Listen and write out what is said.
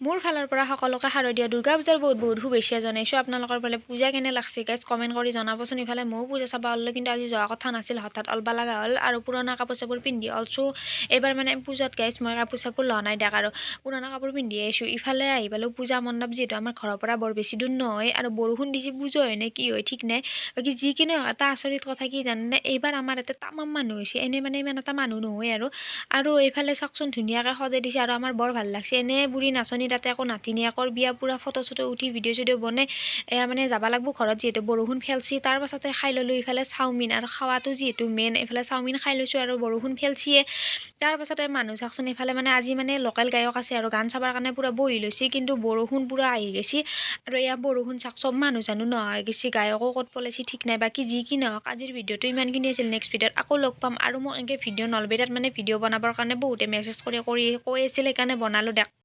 মোৰ ফালৰ পৰা সকলোকে শাৰদীয় দুৰ্গা পূজাৰ বহুত শুভেচ্ছা জনাইছোঁ। আপোনালোকৰ ফালে পূজা কেনে লাগছে গাইজ কমেণ্ট কৰি জনাবচোন। ইফালে ময়ো পূজা চাব ওলালোঁ, কিন্তু আজি যোৱা কথা নাছিল, হঠাৎ ওলবা লগা হ'ল আৰু পুৰণা কাপোৰ চাপোৰ পিন্ধি অলছো। এইবাৰ মানে পূজাত গাইজ মই কাপোৰ চাপোৰ লোৱা নাই দিয়ক, আৰু পুৰণা কাপোৰ পিন্ধি আহিছোঁ। ইফালে আহি পালোঁ পূজা মণ্ডপ, যিহেতু আমাৰ ঘৰৰ পৰা বৰ বেছি দূৰ নহয়, আৰু বৰষুণ দিছে, পূজা হয় নে কি হয় ঠিক নাই। বাকী যিকোনো এটা আচৰিত কথা কি জানেনে, এইবাৰ আমাৰ ইয়াতে তামাম মানুহ হৈছে, এনেই মানে ইমান এটা মানুহ নহয় আৰু এইফালে চাওকচোন ধুনীয়াকৈ সজাই দিছে, আৰু আমাৰ বৰ ভাল লাগছে। এনে বুঢ়ী নাচনী তাতে আকৌ নাতিনীয়েকৰ বিয়া, পুৰা ফটো চটো উঠি ভিডিঅ' চিডিঅ' বনাই মানে যাব লাগব ঘৰত, যিহেতু বৰষুণ ফেলছি। তাৰ পাছতে খাই ল'লোঁ ইফালে চাওমিন, আৰু খাৱাটো যিহেতু মেইন, এইফালে চাওমিন খাই লৈছোঁ আৰু বৰষুণ ফেলছিয়ে। তাৰ পাছতে মানুহ চাওকচোন, এইফালে মানে আজি মানে লোকেল গায়ক আছে আৰু গান চাবৰ কাৰণে পুৰা বহি লৈছে, কিন্তু বৰষুণ পুৰা আহি গৈছে। আৰু এয়া বৰষুণ চাওক, চব মানুহ জানো নহয় গৈছে, গায়কো ক'ত পলাইছে ঠিক নাই। বাকী যি কি নহওক, আজিৰ ভিডিঅ'টো ইমানখিনি আছিল। নেক্সট ভিডিঅ'ত আকৌ লগ পাম, আৰু মোক এনেকৈ ভিডিঅ' নলবে, তাত মানে ভিডিঅ' বনাবৰ কাৰণে বহুতে মেছেজ কৰি কৈ আছিল, সেইকাৰণে বনালোঁ দিয়ক।